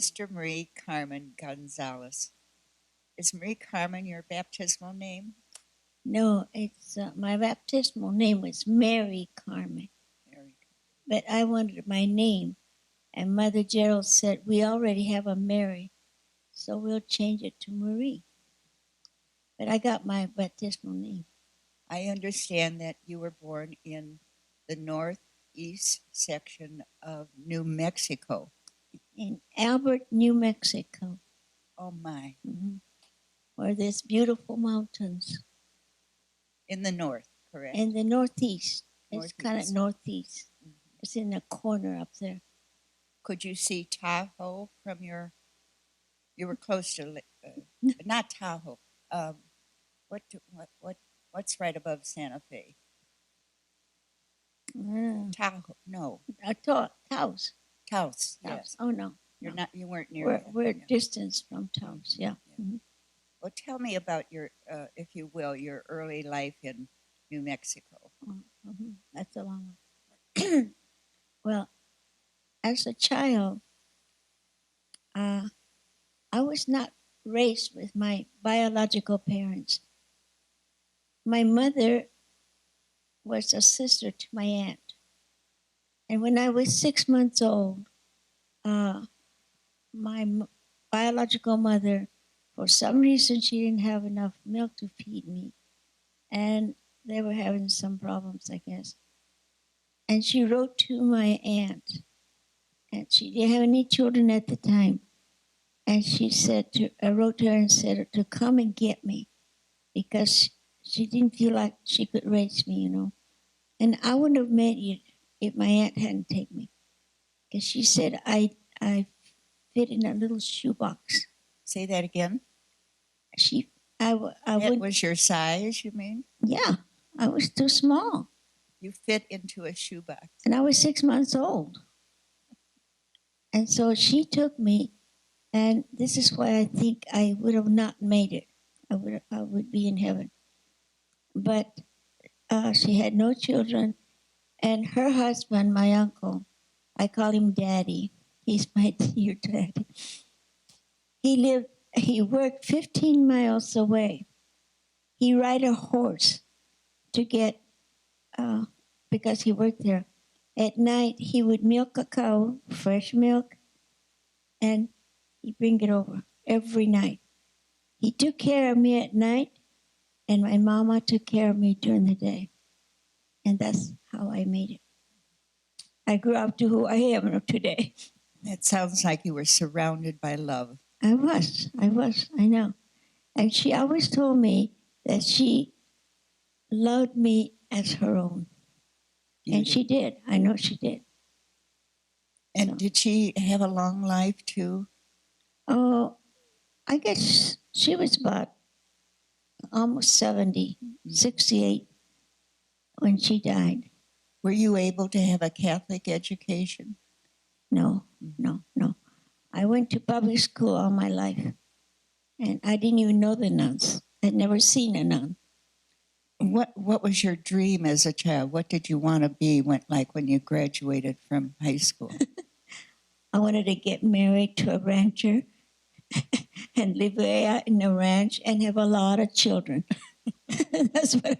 Sister Marie Carmen Gonzales. Is Marie Carmen your baptismal name? No, it's my baptismal name was Mary Carmen, Mary. but I wanted my name, and Mother Gerald said we already have a Mary, so we'll change it to Marie. But I got my baptismal name. I understand that you were born in the northeast section of New Mexico. In Albert, New Mexico. Oh my. Mm-hmm. Where there's beautiful mountains. In the north, correct? In the northeast. It's Northeast. kind of northeast. Mhm. It's in the corner up there. Could you see Tahoe from your? You were close to, not Tahoe. What's right above Santa Fe? Tahoe? No. Taos. Taos. Yes. Oh no. You weren't near. We're distanced from Taos. Yeah. Yeah. Mm-hmm. Well, tell me about your, if you will, your early life in New Mexico. Mm-hmm. That's a long one. Well, as a child, I was not raised with my biological parents. My mother was a sister to my aunt. And when I was 6 months old, my biological mother, for some reason, she didn't have enough milk to feed me. And they were having some problems, I guess. And she wrote to my aunt, and she didn't have any children at the time. And she said, I wrote to her and said to come and get me because she didn't feel like she could raise me, you know. And I wouldn't have made it if my aunt hadn't taken me. Because she said I fit in a little shoebox. Say that again. That was your size, you mean? Yeah, I was too small. You fit into a shoebox. And I was 6 months old. And so she took me, and this is why I think I would have not made it. I would be in heaven. But she had no children, and her husband, my uncle, I call him Daddy. He's my dear daddy. He worked 15 miles away. He ride a horse to get, because he worked there. At night, he would milk a cow, fresh milk, and he'd bring it over every night. He took care of me at night, and my mama took care of me during the day. And that's how I made it. I grew up to who I am today. It sounds like you were surrounded by love. I was, I know. And she always told me that she loved me as her own. And she did. I know she did. And so, did she have a long life too? Oh, I guess she was about almost 70, 68 when she died. Were you able to have a Catholic education? No. I went to public school all my life. And I didn't even know the nuns. I'd never seen a nun. What was your dream as a child? What did you want to be when you graduated from high school? I wanted to get married to a rancher and live there in the ranch and have a lot of children. That's what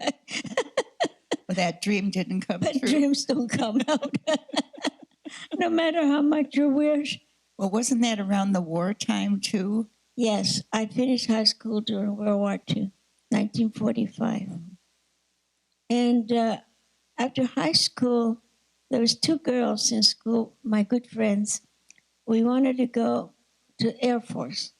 Well, that dream didn't come true. Dreams don't come out. No matter how much you wish. Well, wasn't that around the wartime too? Yes, I finished high school during World War II, 1945. And after high school, there was 2 girls in school, my good friends. We wanted to go to Air Force,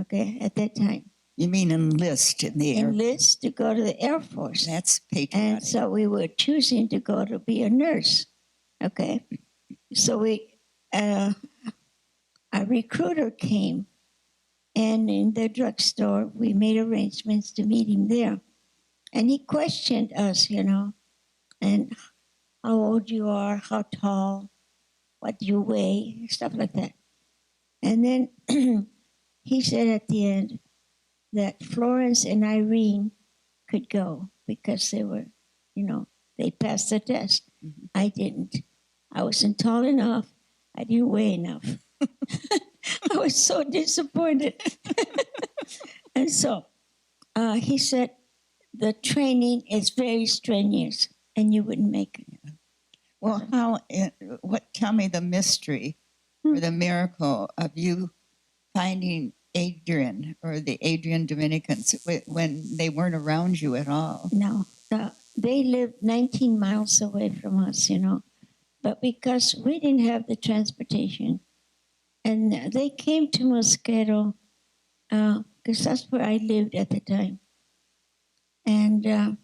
okay, at that time. You mean enlist in the Air Force? Enlist to go to the Air Force. That's patriotic. And so we were choosing to go to be a nurse, okay? So a recruiter came, and in the drugstore, we made arrangements to meet him there. And he questioned us, you know, and how old you are, how tall, what do you weigh, stuff like that. And then he said at the end that Florence and Irene could go because they were, you know, they passed the test. Mm-hmm. I didn't. I wasn't tall enough. I didn't weigh enough. I was so disappointed. And so he said, the training is very strenuous and you wouldn't make it. Well, tell me the mystery or the miracle of you finding Adrian or the Adrian Dominicans when they weren't around you at all. No, they lived 19 miles away from us, but because we didn't have the transportation, and they came to Mosquito, because that's where I lived at the time. And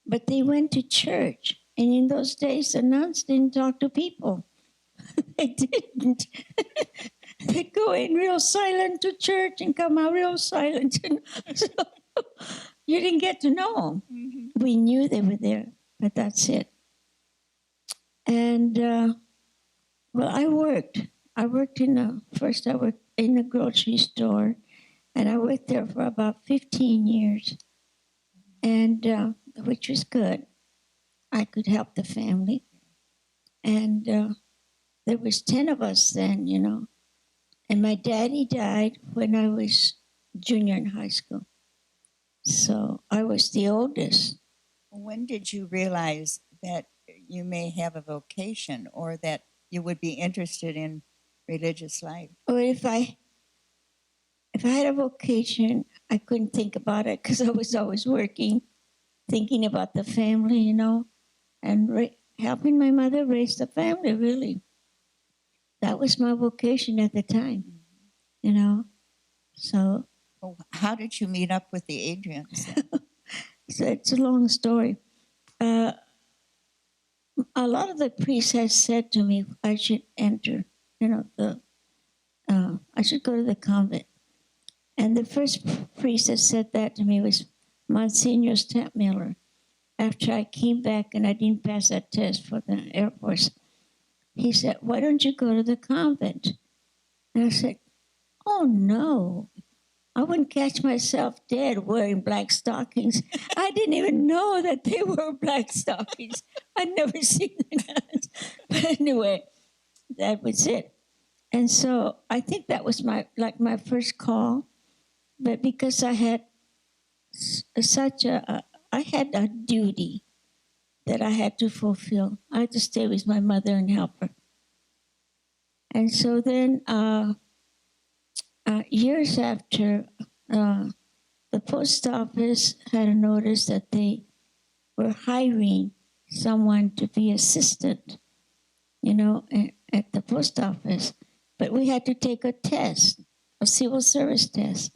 but they went to church, and in those days, the nuns didn't talk to people. They didn't. They'd go in real silent to church and come out real silent. And so you didn't get to know them. Mm-hmm. We knew they were there, but that's it. And well, I worked. I worked in the grocery store, and I worked there for about 15 years, and which was good. I could help the family, and there was 10 of us then, and my daddy died when I was junior in high school, so I was the oldest. When did you realize that you may have a vocation or that you would be interested in religious life? Or if I had a vocation, I couldn't think about it because I was always working, thinking about the family, and helping my mother raise the family, really. That was my vocation at the time, So. Well, how did you meet up with the Adrians? So it's a long story. A lot of the priests had said to me I should enter, I should go to the convent. And the first priest that said that to me was Monsignor Stepmiller. After I came back and I didn't pass that test for the Air Force, he said, "Why don't you go to the convent?" And I said, "Oh, no. I wouldn't catch myself dead wearing black stockings." I didn't even know that they were black stockings. I'd never seen them. But anyway, that was it. And so I think that was my first call. But because I had I had a duty that I had to fulfill. I had to stay with my mother and help her. And so then years after, the post office had a notice that they were hiring someone to be assistant, at the post office. But we had to take a test, a civil service test.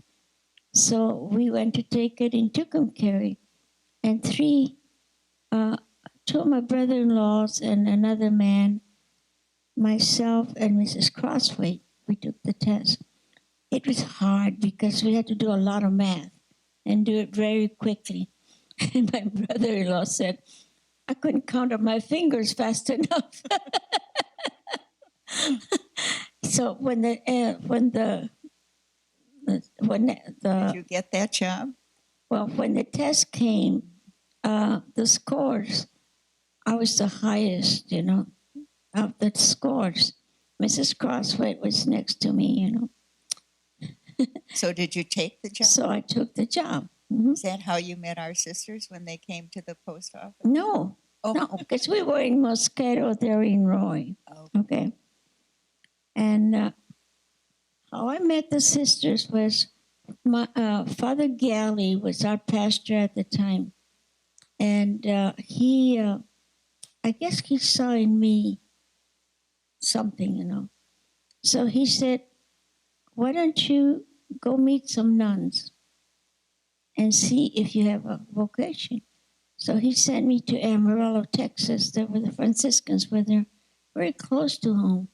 So we went to take it in Tucumcari. And two of my brother-in-laws and another man, myself and Mrs. Crossway, we took the test. It was hard because we had to do a lot of math and do it very quickly. And my brother-in-law said, I couldn't count up my fingers fast enough. So did you get that job? Well, when the test came, the scores, I was the highest, of the scores. Mrs. Crossway was next to me, So did you take the job? So I took the job. Mm-hmm. Is that how you met our sisters when they came to the post office? No, no, because we were in Mosquito, they're in Roy. Okay. And how I met the sisters was my Father Galley was our pastor at the time. And he, I guess he saw in me something, So he said, why don't you go meet some nuns and see if you have a vocation? So he sent me to Amarillo, Texas. There were the Franciscans were there, very close to home,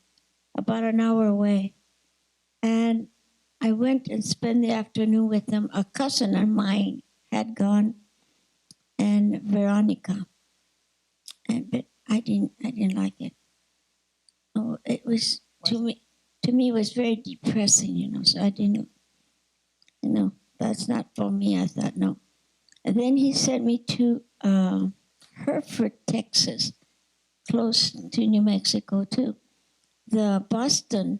about an hour away. And I went and spent the afternoon with them. A cousin of mine had gone, and Veronica. But I didn't like it. Oh, it was to me it was very depressing, so I didn't, that's not for me. I thought, no. And then he sent me to Hereford, Texas, close to New Mexico too. The Boston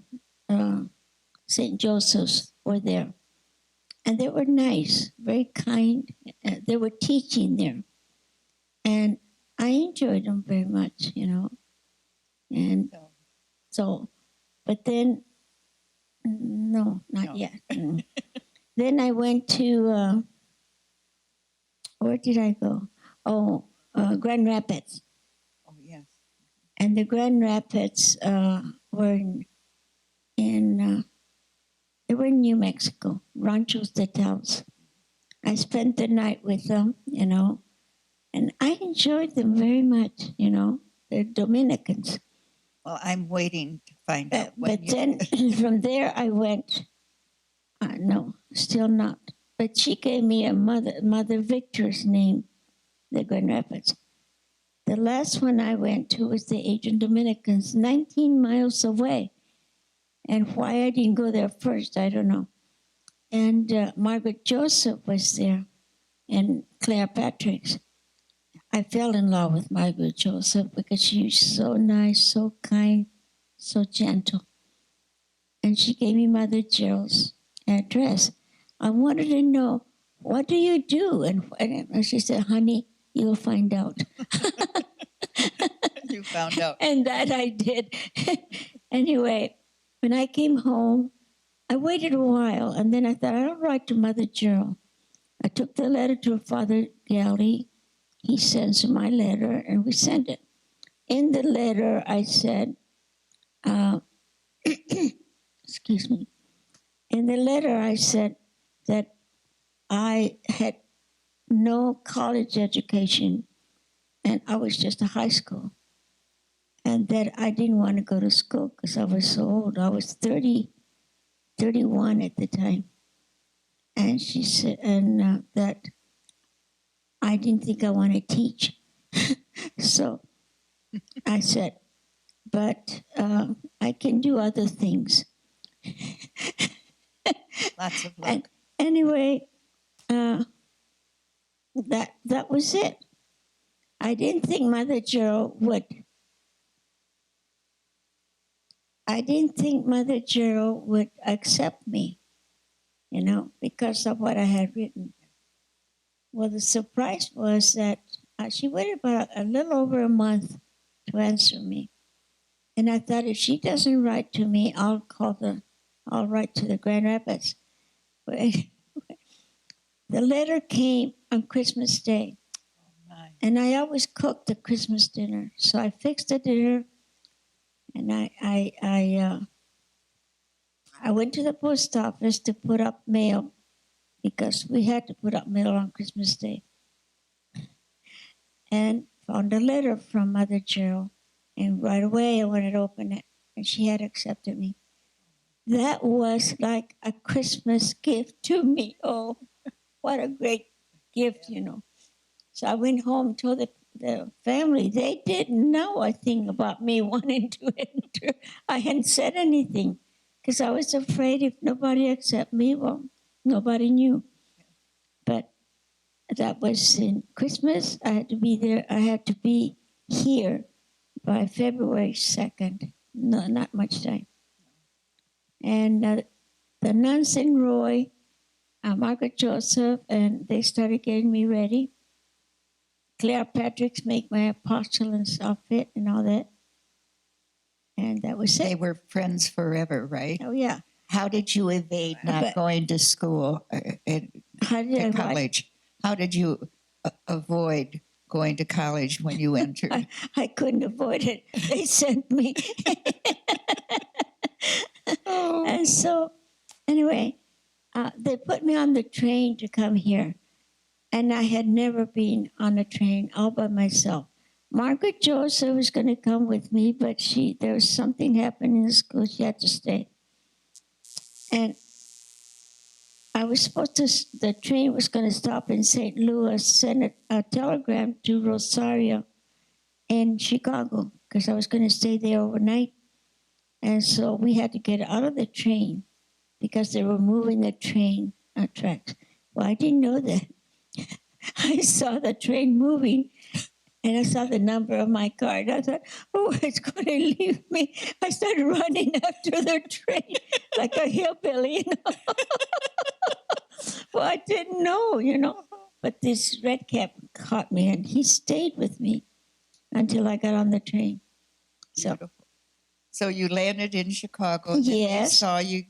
St. Joseph's were there. And they were nice, very kind. They were teaching there. And I enjoyed them very much, you know. And so, but then, no, not yet. Then I went to, where did I go? Oh, Grand Rapids. Oh, yes. And the Grand Rapids were they were in New Mexico, Ranchos de Taos. I spent the night with them, you know, and I enjoyed them very much, you know. They're Dominicans. Well, I'm waiting to find out. But then from there I went, no, still not. But she gave me a Mother Victor's name, the Grand Rapids. The last one I went to was the Adrian Dominicans, 19 miles away. And why I didn't go there first, I don't know. And Margaret Joseph was there, and Claire Patrick's. I fell in love with Margaret Joseph because she was so nice, so kind, so gentle. And she gave me Mother Gerald's address. I wanted to know, what do you do? And she said, honey, you'll find out. You found out. And that I did. Anyway, when I came home, I waited a while, and then I thought, I'll write to Mother Gerald. I took the letter to Father Galley. He sends my letter, and we sent it. In the letter, I said, excuse me. In the letter, I said that I had no college education, and I was just a high school. And that I didn't want to go to school because I was so old. I was 31 at the time. And she said, and that I didn't think I want to teach. So I said, but I can do other things. Lots of luck. And anyway, that was it. I didn't think Mother Gerald would. Accept me, you know, because of what I had written. Well, the surprise was that she waited about a little over a month to answer me. And I thought, if she doesn't write to me, I'll write to the Grand Rapids. But the letter came on Christmas Day. My. And I always cooked the Christmas dinner. So I fixed the dinner, and I went to the post office to put up mail, because we had to put up mail on Christmas Day. And found a letter from Mother Gerald. And right away I wanted to open it, and she had accepted me. That was like a Christmas gift to me. Oh, what a great gift, you know. So I went home, told the family. They didn't know a thing about me wanting to enter. I hadn't said anything because I was afraid if nobody accepted me, well, nobody knew. But that was in Christmas. I had to be there. I had to be here by February 2nd. No, not much time. And the nuns in Roy, Margaret Joseph, and they started getting me ready. Claire Patrick's make my apostol's outfit and all that. And that was it. They were friends forever, right? Oh, yeah. How did you evade not going to school to college? How did you avoid going to college when you entered? I couldn't avoid it. They sent me. Oh. And so, anyway, they put me on the train to come here. And I had never been on a train all by myself. Margaret Joseph was going to come with me, but there was something happening in the school. She had to stay. And I was the train was going to stop in St. Louis, send a telegram to Rosario in Chicago, because I was going to stay there overnight. And so we had to get out of the train because they were moving the train tracks. Well, I didn't know that. I saw the train moving, And I saw the number of my card. I thought, oh, it's going to leave me. I started running after the train like a hillbilly, Well, I didn't know. But this red cap caught me, and he stayed with me until I got on the train. So, So you landed in Chicago. And they yes, saw you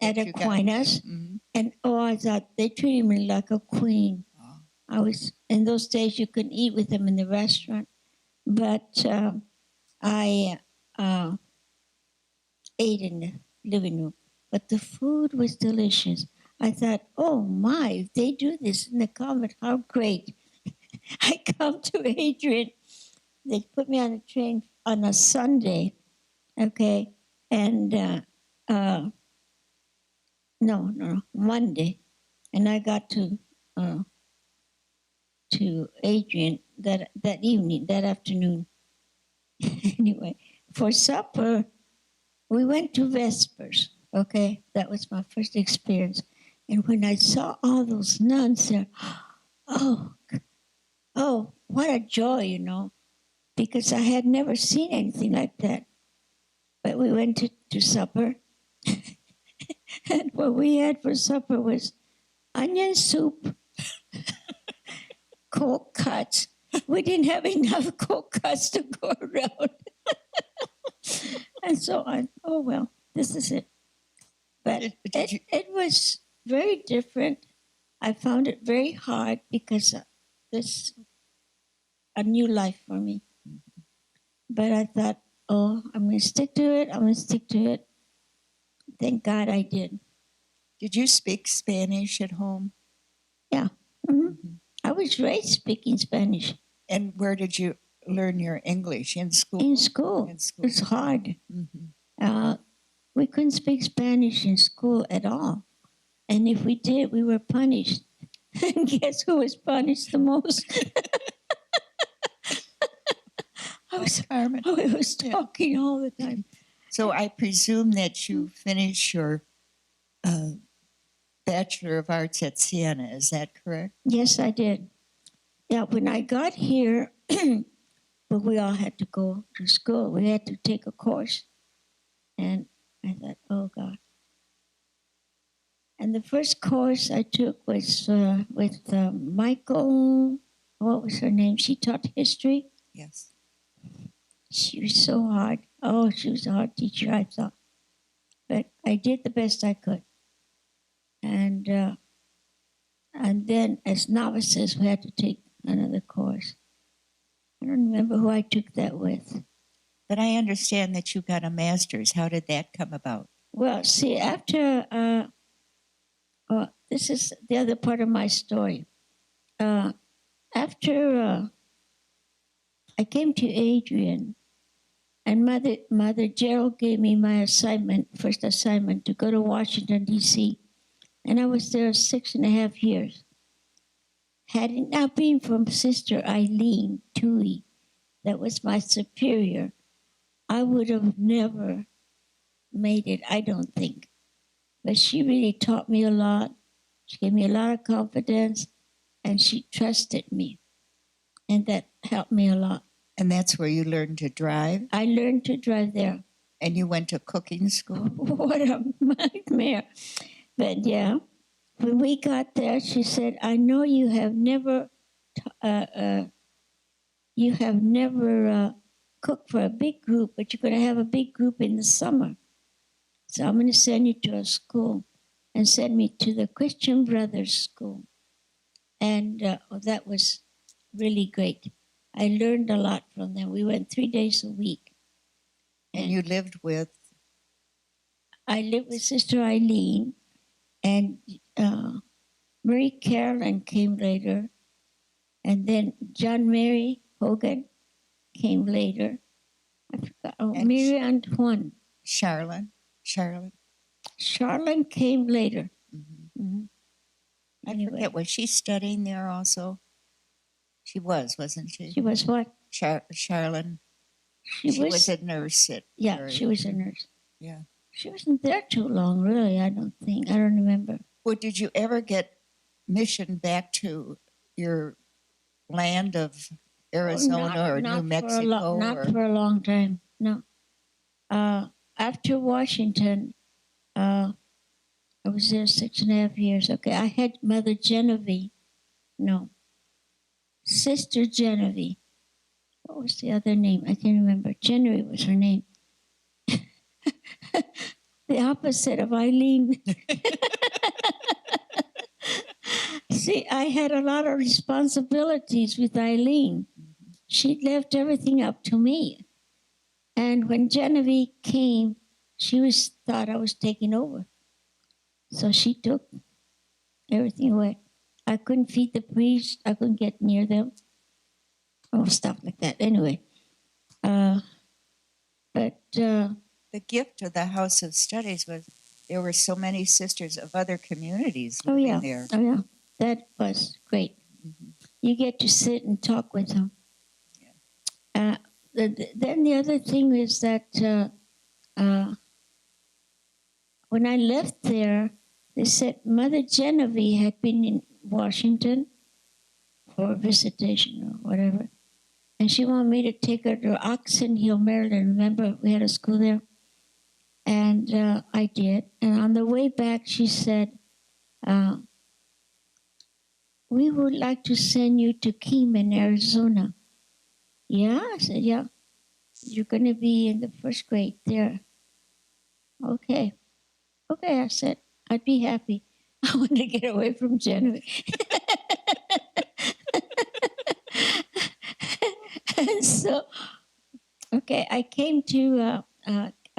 at that you got- Aquinas. Mhm. And I thought they treated me like a queen. Oh. I was, in those days, you couldn't eat with them in the restaurant. But I ate in the living room. But the food was delicious. I thought, oh my, if they do this in the convent, how great. I come to Adrian. They put me on a train on a Sunday, okay? And no, Monday. And I got to Adrian that evening, that afternoon. Anyway, for supper, we went to Vespers, okay? That was my first experience. And when I saw all those nuns there, oh, what a joy, because I had never seen anything like that. But we went to supper, and what we had for supper was onion soup, cold cuts. We didn't have enough cold cuts to go around. And so oh well, this is it. But it was very different. I found it very hard because this a new life for me. But I thought, oh, I'm going to stick to it. Thank God I did. Did you speak Spanish at home? Yeah. Mm-hmm. I was raised speaking Spanish. And where did you learn your English? In school? In school. It's hard. Mm-hmm. We couldn't speak Spanish in school at all. And if we did, we were punished. And guess who was punished the most? I was talking all the time. So I presume that you finished your Bachelor of Arts at Siena. Is that correct? Yes, I did. Yeah, when I got here, but we all had to go to school. We had to take a course. And I thought, oh, God. And the first course I took was with Michael, what was her name? She taught history. Yes. She was so hard. Oh, she was a hard teacher, I thought. But I did the best I could. And then as novices, we had to take another course. I don't remember who I took that with. But I understand that you got a master's. How did that come about? Well, see, after, this is the other part of my story. After I came to Adrian, and Mother Gerald gave me my first assignment to go to Washington, D.C., and I was there 6.5 years. Had it not been from Sister Eileen Toohey, that was my superior, I would have never made it, I don't think. But she really taught me a lot. She gave me a lot of confidence, and she trusted me. And that helped me a lot. And that's where you learned to drive? I learned to drive there. And you went to cooking school? What a nightmare. But yeah, when we got there, she said, I know you have never cooked for a big group, but you're going to have a big group in the summer. So I'm going to send you to a school, and send me to the Christian Brothers School. And that was really great. I learned a lot from them. We went 3 days a week. And you lived with? I lived with Sister Eileen, and Marie Carolyn came later, and then John Mary Hogan came later. I forgot. Oh, Mary Antoine. Charlotte came later. Mm-hmm. Mm-hmm. I forget, was she studying there also? She was, wasn't she? She was what? Charlotte. She was a nurse at she was a nurse. Yeah. She wasn't there too long, really, I don't think. I don't remember. Well, did you ever get mission back to your land of Arizona or New Mexico? Not for a long time. No. After Washington, I was there 6.5 years. Okay, I had Mother Genevieve. No, Sister Genevieve. What was the other name? I can't remember. Genevieve was her name. The opposite of Eileen. See, I had a lot of responsibilities with Eileen. She left everything up to me. And when Genevieve came, thought I was taking over. So she took everything away. I couldn't feed the priest. I couldn't get near them. Oh, stuff like that. Anyway. The gift of the House of Studies was there were so many sisters of other communities Oh, living yeah. there. Oh, yeah. That was great. Mm-hmm. You get to sit and talk with them. Yeah. Then the other thing is that when I left there, they said Mother Genevieve had been in Washington for a visitation or whatever. And she wanted me to take her to Oxon Hill, Maryland. Remember, we had a school there? And I did. And on the way back, she said, we would like to send you to Kingman, Arizona. Yeah? I said, yeah. You're going to be in the first grade there. Okay. Okay, I said, I'd be happy. I want to get away from Genevieve. And so, okay, I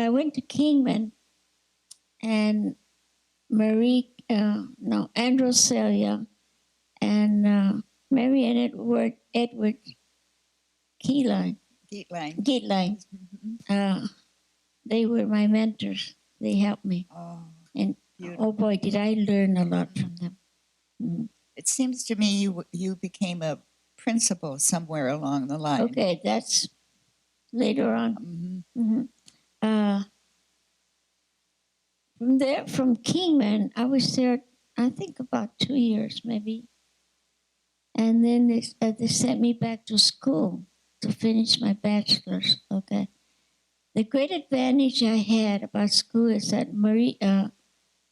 went to Kingman, and Androselia and Mary and Edward Keyline. Geetline. Mm-hmm. They were my mentors. They helped me. Oh, and beautiful. oh boy, did I learn a lot from them. Mm-hmm. It seems to me you became a principal somewhere along the line. Okay, that's later on. Mm-hmm. Mm-hmm. From Kingman, I was there, I think about 2 years maybe. And then they sent me back to school to finish my bachelor's, okay? The great advantage I had about school is that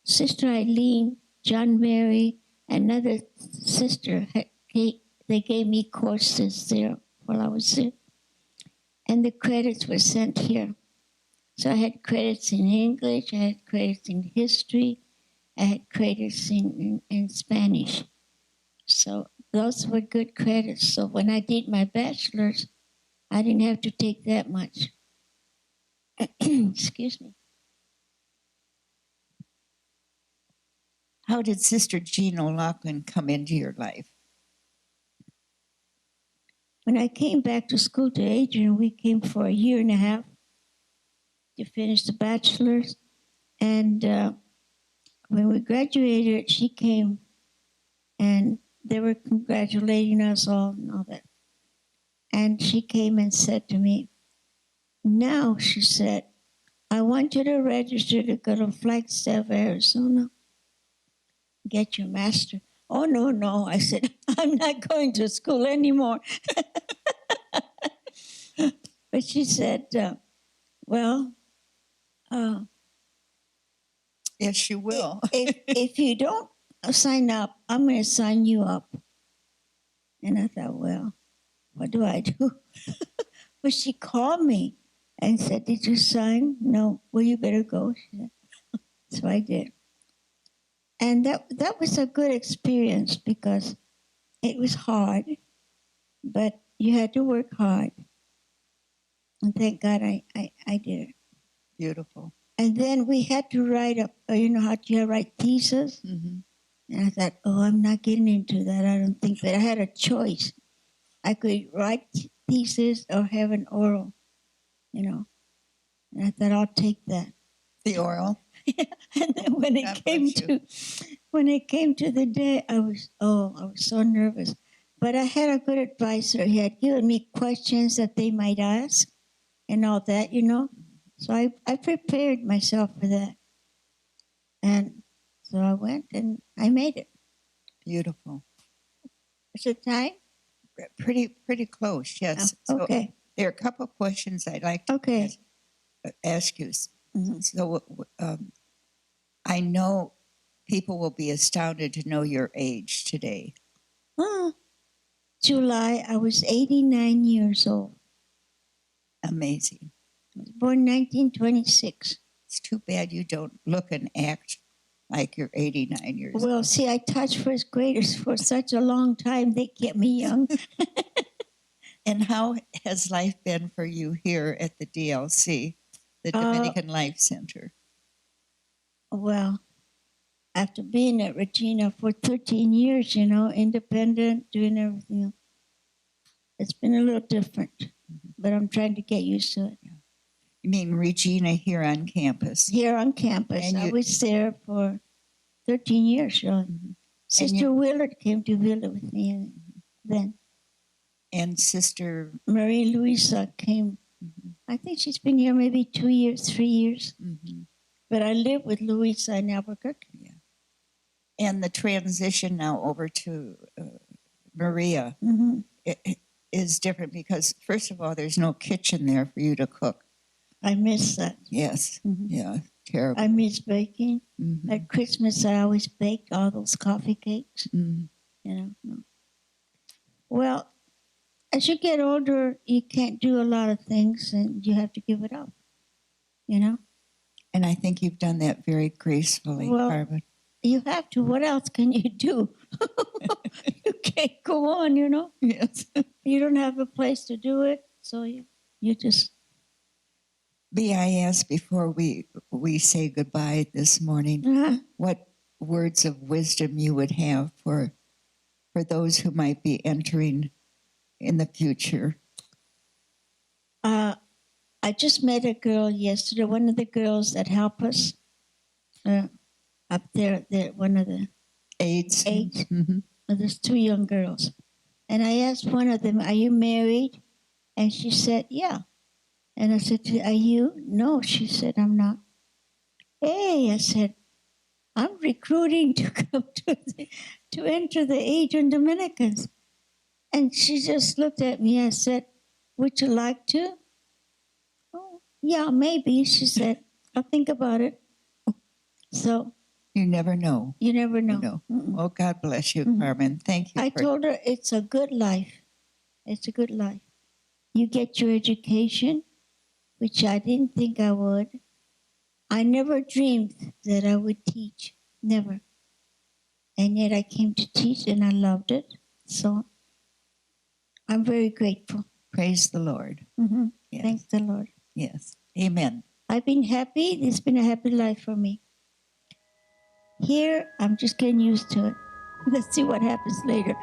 Sister Eileen, John Mary, another sister, they gave me courses there while I was there. And the credits were sent here. So I had credits in English, I had credits in history, I had credits in Spanish. So those were good credits. So when I did my bachelor's, I didn't have to take that much. Excuse me. How did Sister Gino Lachlan come into your life? When I came back to school to Adrian, we came for 1.5 years to finish the bachelor's. And when we graduated, she came and they were congratulating us all and all that. And she came and said to me, now, she said, I want you to register to go to Flagstaff, Arizona, get your master. Oh, no. I said, I'm not going to school anymore. But she said, yes, you will. if you don't sign up, I'm going to sign you up. And I thought, well, what do I do? But she called me and said, did you sign? No. Well, you better go. She said. So I did. And that was a good experience because it was hard, but you had to work hard. And thank God I did it. Beautiful. And then we had to write how to write thesis? Mm-hmm. And I thought, I'm not getting into that, I don't think. But I had a choice. I could write thesis or have an oral, And I thought, I'll take that. The oral? Yeah. And then when it came to the day, I was so nervous. But I had a good advisor. He had given me questions that they might ask and all that, So I prepared myself for that. And so I went and I made it. Beautiful. What's the time? pretty close, yes. So Okay. there are a couple of questions I'd like to Okay. ask you. Mhm. So I know people will be astounded to know your age today. July, I was 89 years old. Amazing. I was born 1926. It's too bad you don't look and act like you're 89 years old. Well, see, I taught first graders for such a long time, they kept me young. And how has life been for you here at the DLC, the Dominican Lives Center? Well, after being at Regina for 13 years, you know, independent, doing everything, it's been a little different, but I'm trying to get used to it. You mean Regina here on campus? Here on campus. And I was there for 13 years, really. Sister Willard came to visit with me then. And Sister Marie Louisa came. I think she's been here maybe 2 years, 3 years. But I live with Louisa in Albuquerque. Yeah. And the transition now over to Maria is different because, first of all, there's no kitchen there for you to cook. I miss that. Yes. Yeah. Terrible. I miss baking. At Christmas, I always baked all those coffee cakes. You know. Well, as you get older, you can't do a lot of things, and you have to give it up. You know. And I think you've done that very gracefully, Carmen. You have to. What else can you do? You can't go on, you know. Yes. You don't have a place to do it, so you just. I ask before we say goodbye this morning, what words of wisdom you would have for those who might be entering in the future? I just met a girl yesterday, one of the girls that help us up there, one of the AIDS. There's 2 young girls. And I asked one of them, "Are you married?" And she said, "Yeah." And I said, "Are you?" "No," she said, "I'm not." "Hey," I said, "I'm recruiting to come to enter the Adrian Dominicans." And she just looked at me. I said, "Would you like to?" "Oh, yeah, maybe," she said. "I'll think about it." So you never know. You never know. You know. Oh, God bless you, Carmen. Thank you. I told her it's a good life. It's a good life. You get your education, which I didn't think I would. I never dreamed that I would teach. Never. And yet I came to teach and I loved it. So I'm very grateful. Praise the Lord. Yes. Thank the Lord. Yes. Amen. I've been happy. It's been a happy life for me. Here, I'm just getting used to it. Let's see what happens later.